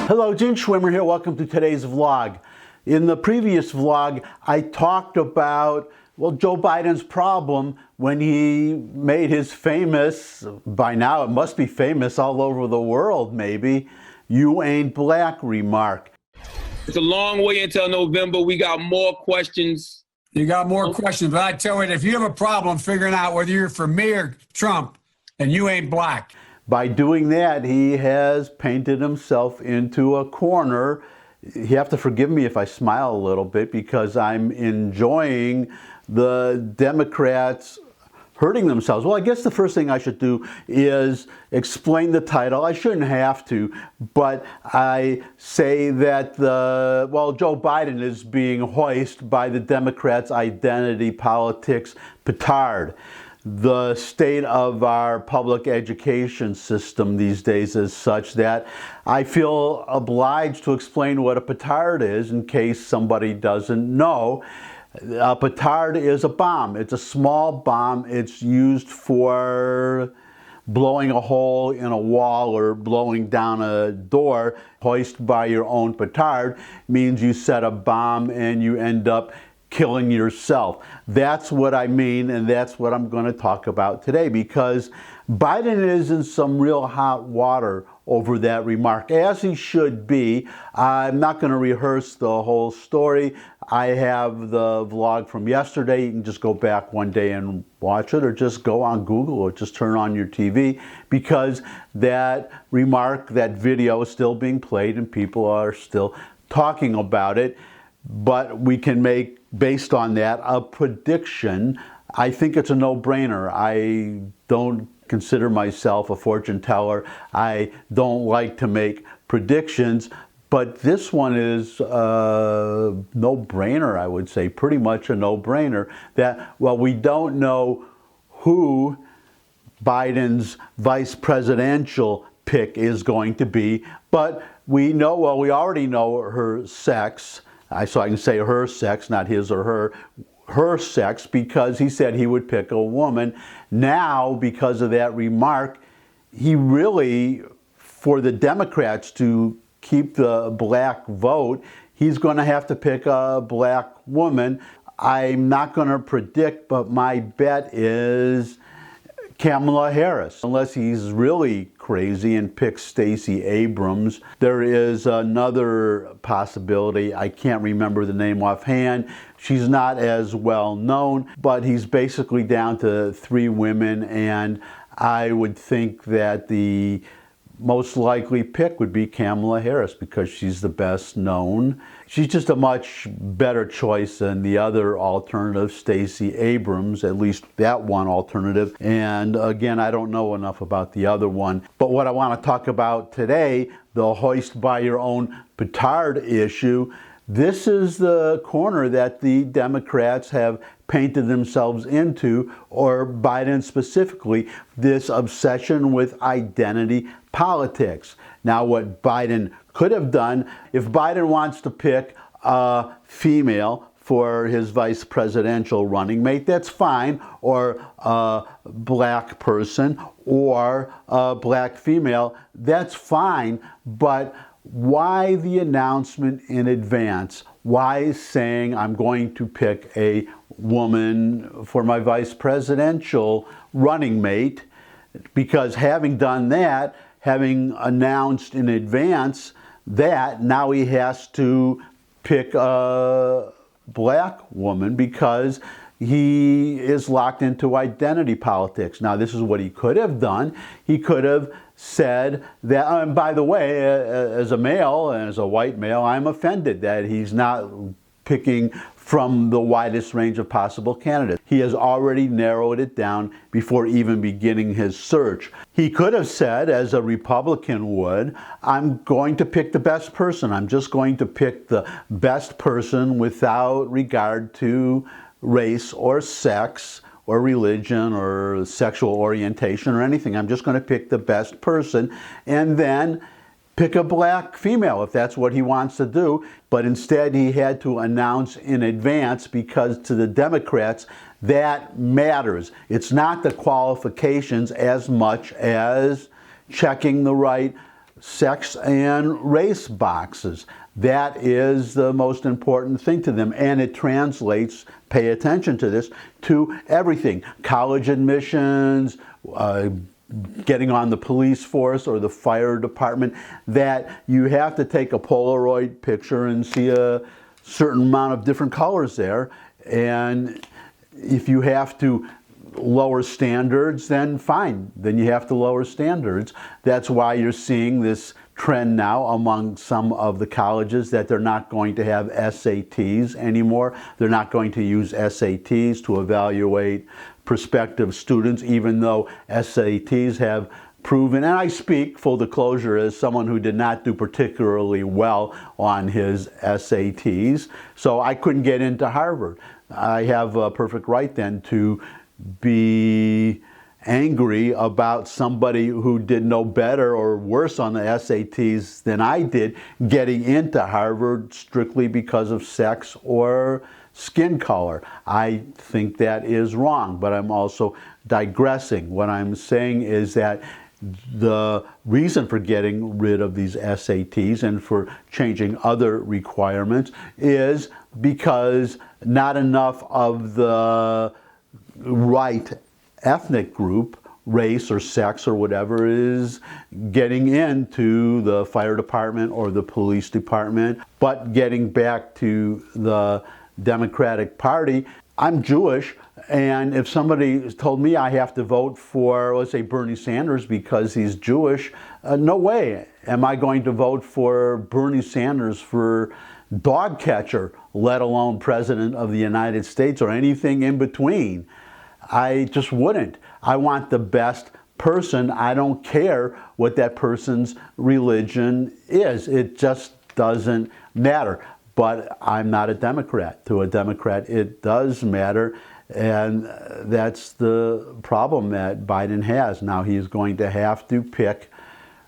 Hello, Gene Schwimmer here. Welcome to today's vlog. In the previous vlog, I talked about, Joe Biden's problem when he made his famous, by now it must be famous all over the world maybe, "You ain't black" remark. It's a long way until November. We got more questions. You got more questions, but I tell you, if you have a problem figuring out whether you're for me or Trump, then you ain't black. By doing that, he has painted himself into a corner. You have to forgive me if I smile a little bit because I'm enjoying the Democrats hurting themselves. Well, I guess the first thing I should do is explain the title. I shouldn't have to, but I say that Joe Biden is being hoisted by the Democrats' identity politics petard. The state of our public education system these days is such that I feel obliged to explain what a petard is in case somebody doesn't know. A petard is a bomb. It's a small bomb. It's used for blowing a hole in a wall or blowing down a door. Hoist by your own petard means you set a bomb and you end up killing yourself. That's what I mean, and that's what I'm going to talk about today, because Biden is in some real hot water over that remark, as he should be. I'm not going to rehearse the whole story. I have the vlog from yesterday. You can just go back one day and watch it, or just go on Google, or just turn on your TV, because that remark, that video is still being played and people are still talking about it. But we can make, based on that, a prediction. I think it's a no-brainer. I don't consider myself a fortune teller. I don't like to make predictions, but this one is a no-brainer, I would say, pretty much a no-brainer. That, we don't know who Biden's vice presidential pick is going to be, but we know, we already know her sex. So I can say her sex, not his or her sex, because he said he would pick a woman. Now, because of that remark, he really, for the Democrats to keep the black vote, he's going to have to pick a black woman. I'm not going to predict, but my bet is Kamala Harris, unless he's really crazy and picks Stacey Abrams. There is another possibility. I can't remember the name offhand. She's not as well known, but he's basically down to 3 women, and I would think that the most likely pick would be Kamala Harris because she's the best known. She's just a much better choice than the other alternative, Stacey Abrams, at least that one alternative. And again, I don't know enough about the other one. But what I want to talk about today, the hoist by your own petard issue, this is the corner that the Democrats have painted themselves into, or Biden specifically, this obsession with identity politics. Now, what Biden could have done, if Biden wants to pick a female for his vice presidential running mate, that's fine, or a black person, or a black female, that's fine, but why the announcement in advance? Why saying I'm going to pick a woman for my vice presidential running mate? Because having done that, having announced in advance that, now he has to pick a black woman because he is locked into identity politics. Now, this is what he could have done. He could have said that, and by the way, as a male, as a white male, I'm offended that he's not picking from the widest range of possible candidates. He has already narrowed it down before even beginning his search. He could have said, as a Republican would, I'm going to pick the best person. I'm just going to pick the best person without regard to race or sex or religion or sexual orientation or anything. I'm just going to pick the best person and then pick a black female if that's what he wants to do. But instead he had to announce in advance because to the Democrats that matters. It's not the qualifications as much as checking the right sex and race boxes. That is the most important thing to them, and it translates, pay attention to this, to everything. College admissions, getting on the police force or the fire department, that you have to take a Polaroid picture and see a certain amount of different colors there. And if you have to lower standards, then fine, then you have to lower standards. That's why you're seeing this trend now among some of the colleges that they're not going to have SATs anymore. They're not going to use SATs to evaluate prospective students, even though SATs have proven, and I speak full disclosure as someone who did not do particularly well on his SATs, so I couldn't get into Harvard. I have a perfect right then to be angry about somebody who did no better or worse on the SATs than I did getting into Harvard strictly because of sex or skin color. I think that is wrong, but I'm also digressing. What I'm saying is that the reason for getting rid of these SATs and for changing other requirements is because not enough of the right ethnic group, race or sex or whatever, is getting into the fire department or the police department. But getting back to the Democratic Party, I'm Jewish, and if somebody told me I have to vote for, let's say, Bernie Sanders because he's Jewish, no way am I going to vote for Bernie Sanders for dog catcher, let alone President of the United States or anything in between. I just wouldn't. I want the best person. I don't care what that person's religion is. It just doesn't matter. But I'm not a Democrat. To a Democrat, it does matter. And that's the problem that Biden has. Now he's going to have to pick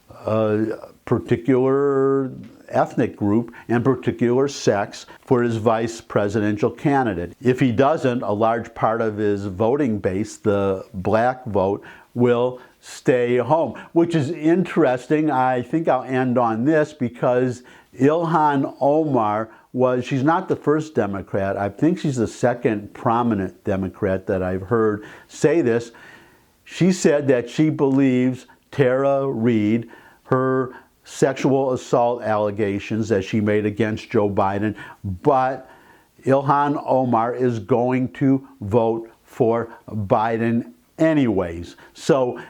a particular ethnic group and particular sex for his vice presidential candidate. If he doesn't, a large part of his voting base, the black vote, will stay home, which is interesting. I think I'll end on this because Ilhan Omar she's not the first Democrat. I think she's the second prominent Democrat that I've heard say this. She said that she believes Tara Reade, her sexual assault allegations that she made against Joe Biden, but Ilhan Omar is going to vote for Biden anyways. So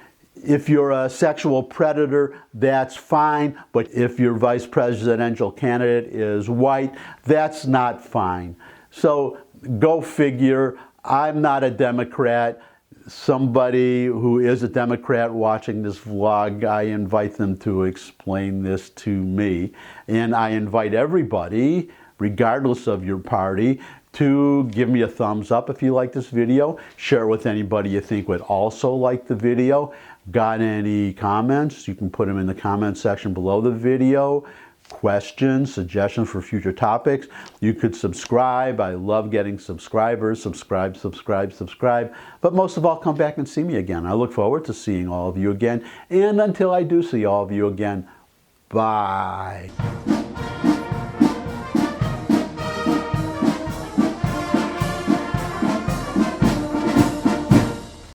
if you're a sexual predator, that's fine, but if your vice presidential candidate is white, that's not fine. So go figure. I'm not a Democrat. Somebody who is a Democrat watching this vlog, I invite them to explain this to me. And I invite everybody, regardless of your party, to give me a thumbs up if you like this video. Share it with anybody you think would also like the video. Got any comments? You can put them in the comment section below the video. Questions, suggestions for future topics. You could subscribe. I love getting subscribers. Subscribe. But most of all, come back and see me again. I look forward to seeing all of you again. And until I do see all of you again, bye.